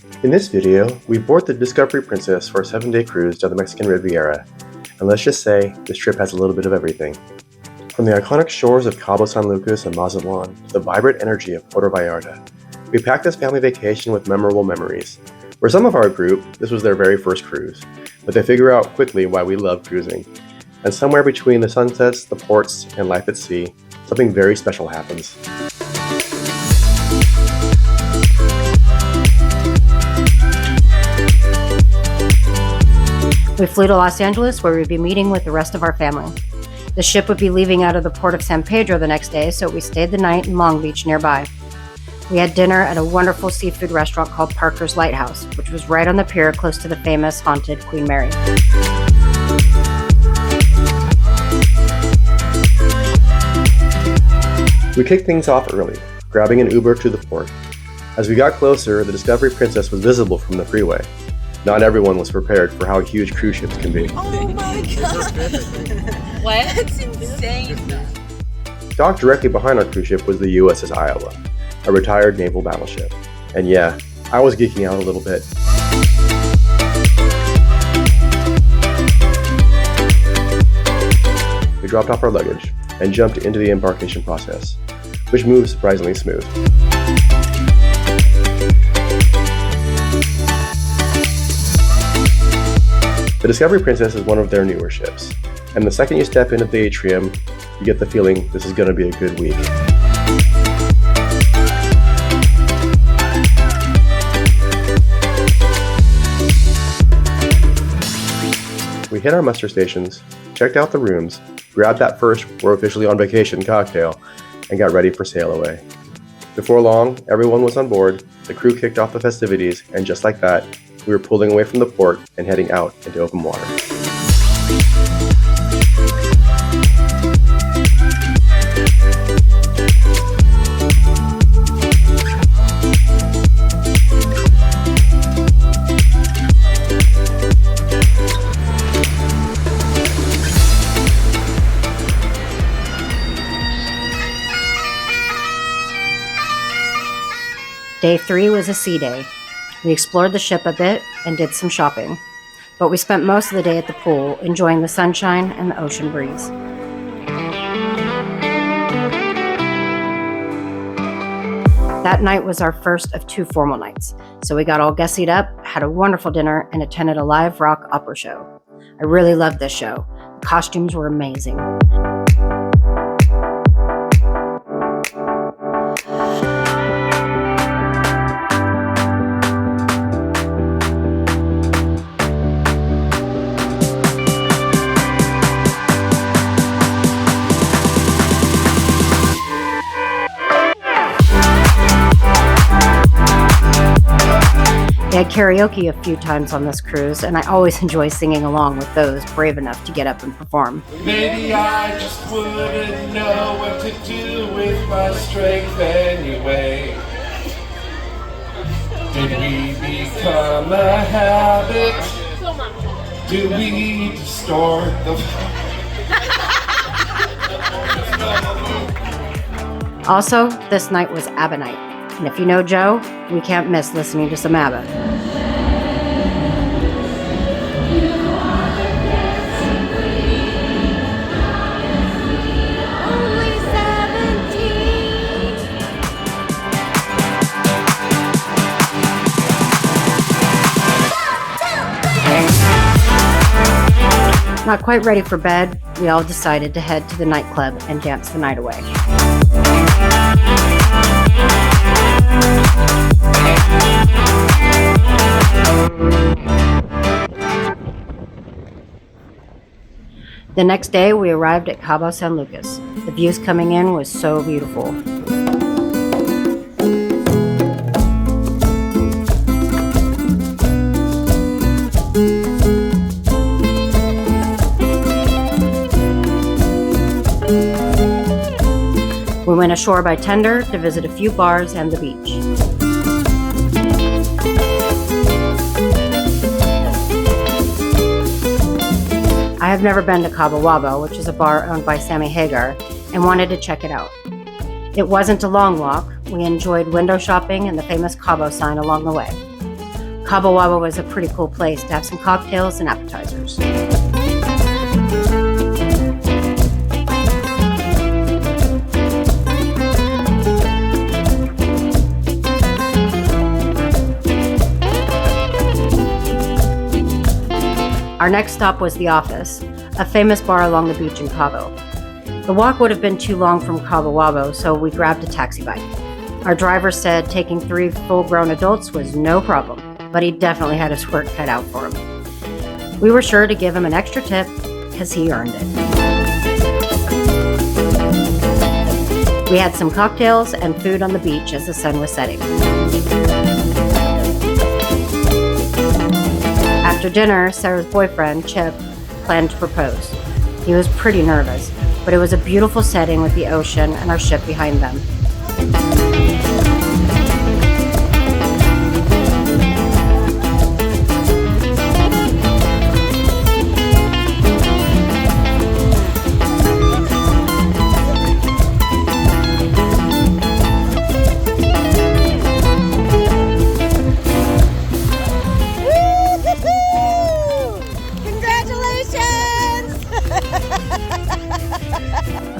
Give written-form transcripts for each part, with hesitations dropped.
In this video, we board the Discovery Princess for a 7-day cruise down the Mexican Riviera, and let's just say this trip has a little bit of everything. From the iconic shores of Cabo San Lucas and Mazatlan to the vibrant energy of Puerto Vallarta, we packed this family vacation with memorable memories. For some of our group, this was their very first cruise, but they figure out quickly why we love cruising. And somewhere between the sunsets, the ports, and life at sea, something very special happens. We flew to Los Angeles, where we'd be meeting with the rest of our family. The ship would be leaving out of the port of San Pedro the next day, so we stayed the night in Long Beach nearby. We had dinner at a wonderful seafood restaurant called Parker's Lighthouse, which was right on the pier close to the famous haunted Queen Mary. We kicked things off early, grabbing an Uber to the port. As we got closer, the Discovery Princess was visible from the freeway. Not everyone was prepared for how huge cruise ships can be. Oh my god! What? That's insane. Docked directly behind our cruise ship was the USS Iowa, a retired naval battleship. And yeah, I was geeking out a little bit. We dropped off our luggage and jumped into the embarkation process, which moved surprisingly smooth. The Discovery Princess is one of their newer ships, and the second you step into the atrium, you get the feeling this is going to be a good week. We hit our muster stations, checked out the rooms, grabbed that first "we're officially on vacation" cocktail, and got ready for sail away. Before long, everyone was on board, the crew kicked off the festivities, and just like that, we were pulling away from the port and heading out into open water. Day 3 was a sea day. We explored the ship a bit and did some shopping, but we spent most of the day at the pool, enjoying the sunshine and the ocean breeze. That night was our first of 2 formal nights, so we got all gussied up, had a wonderful dinner, and attended a live rock opera show. I really loved this show. The costumes were amazing. They had karaoke a few times on this cruise, and I always enjoy singing along with those brave enough to get up and perform. Maybe I just wouldn't know what to do with my strength anyway. Did we become a habit? Do we distort the... Also, this night was ABBA night. And if you know Joe, we can't miss listening to some ABBA. Not quite ready for bed, we all decided to head to the nightclub and dance the night away. The next day, we arrived at Cabo San Lucas. The views coming in was so beautiful. We went ashore by tender to visit a few bars and the beach. I have never been to Cabo Wabo, which is a bar owned by Sammy Hagar, and wanted to check it out. It wasn't a long walk. We enjoyed window shopping and the famous Cabo sign along the way. Cabo Wabo was a pretty cool place to have some cocktails and appetizers. Our next stop was The Office, a famous bar along the beach in Cabo. The walk would have been too long from Cabo Wabo, so we grabbed a taxi bike. Our driver said taking 3 full-grown adults was no problem, but he definitely had his work cut out for him. We were sure to give him an extra tip because he earned it. We had some cocktails and food on the beach as the sun was setting. After dinner, Sarah's boyfriend, Chip, planned to propose. He was pretty nervous, but it was a beautiful setting with the ocean and our ship behind them.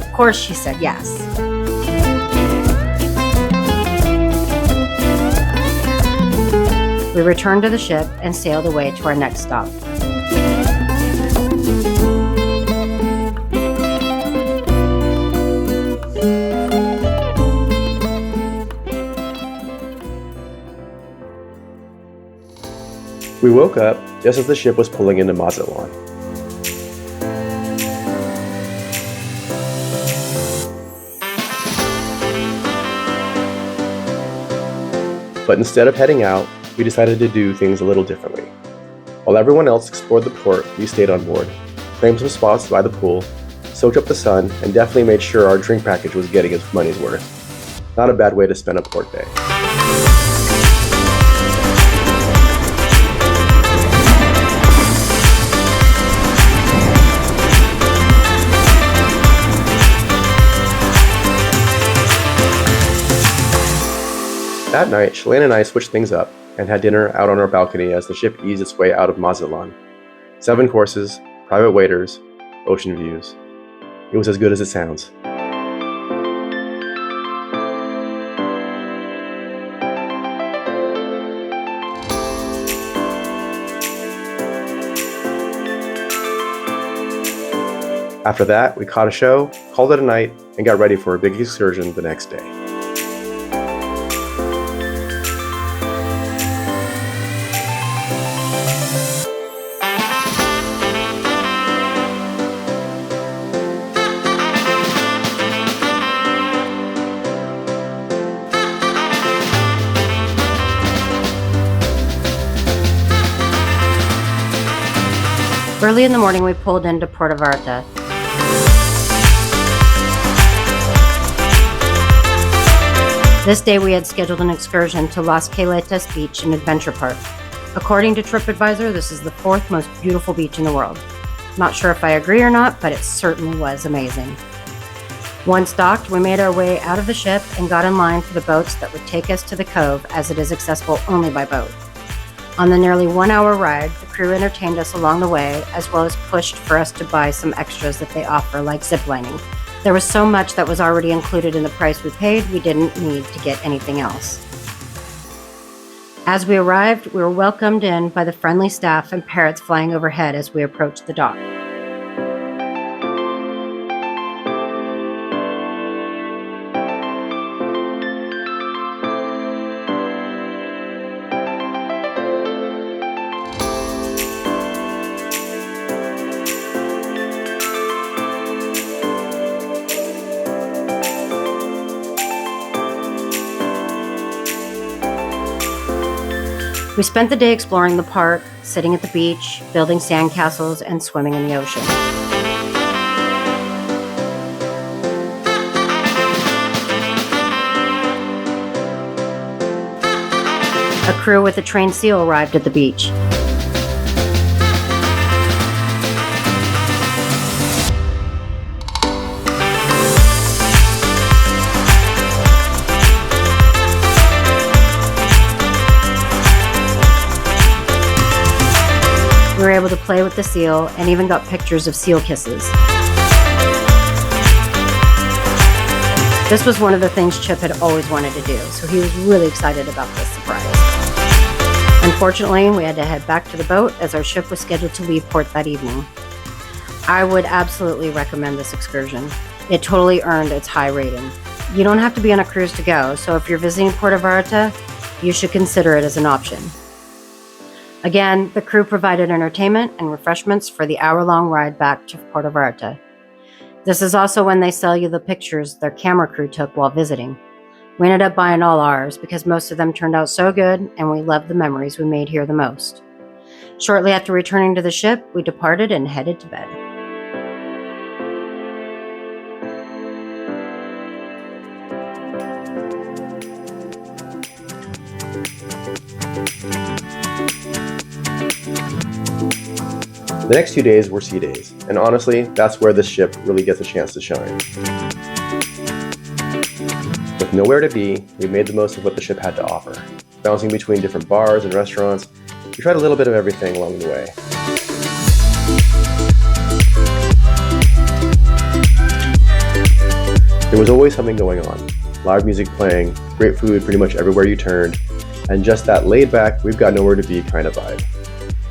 Of course, she said yes. We returned to the ship and sailed away to our next stop. We woke up just as the ship was pulling into Mazatlan. But instead of heading out, we decided to do things a little differently. While everyone else explored the port, we stayed on board, claimed some spots by the pool, soaked up the sun, and definitely made sure our drink package was getting its money's worth. Not a bad way to spend a port day. That night, Shalane and I switched things up and had dinner out on our balcony as the ship eased its way out of Mazatlan. 7 courses, private waiters, ocean views. It was as good as it sounds. After that, we caught a show, called it a night, and got ready for a big excursion the next day. Early in the morning, we pulled into Puerto Vallarta. This day, we had scheduled an excursion to Las Caletas Beach and Adventure Park. According to TripAdvisor, this is the 4th most beautiful beach in the world. Not sure if I agree or not, but it certainly was amazing. Once docked, we made our way out of the ship and got in line for the boats that would take us to the cove, as it is accessible only by boat. On the nearly 1-hour ride, the crew entertained us along the way, as well as pushed for us to buy some extras that they offer, like ziplining. There was so much that was already included in the price we paid, we didn't need to get anything else. As we arrived, we were welcomed in by the friendly staff and parrots flying overhead as we approached the dock. We spent the day exploring the park, sitting at the beach, building sandcastles, and swimming in the ocean. A crew with a trained seal arrived at the beach. We were able to play with the seal and even got pictures of seal kisses. This was one of the things Chip had always wanted to do, so he was really excited about this surprise. Unfortunately, we had to head back to the boat as our ship was scheduled to leave port that evening. I would absolutely recommend this excursion. It totally earned its high rating. You don't have to be on a cruise to go, so if you're visiting Puerto Vallarta, you should consider it as an option. Again, the crew provided entertainment and refreshments for the hour-long ride back to Puerto Vallarta. This is also when they sell you the pictures their camera crew took while visiting. We ended up buying all ours because most of them turned out so good and we loved the memories we made here the most. Shortly after returning to the ship, we departed and headed to bed. The next 2 days were sea days, and honestly, that's where this ship really gets a chance to shine. With nowhere to be, we made the most of what the ship had to offer. Bouncing between different bars and restaurants, we tried a little bit of everything along the way. There was always something going on. Loud music playing, great food pretty much everywhere you turned, and just that laid-back, we've got nowhere to be kind of vibe.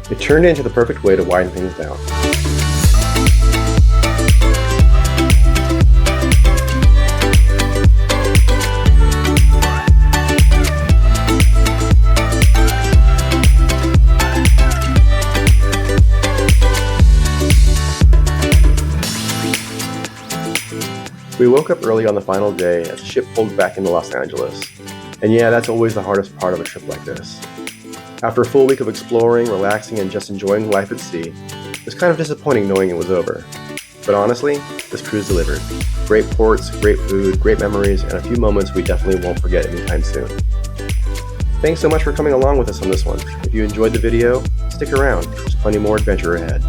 It turned into the perfect way to wind things down. We woke up early on the final day as the ship pulled back into Los Angeles. And yeah, that's always the hardest part of a trip like this. After a full week of exploring, relaxing, and just enjoying life at sea, it was kind of disappointing knowing it was over. But honestly, this cruise delivered. Great ports, great food, great memories, and a few moments we definitely won't forget anytime soon. Thanks so much for coming along with us on this one. If you enjoyed the video, stick around. There's plenty more adventure ahead.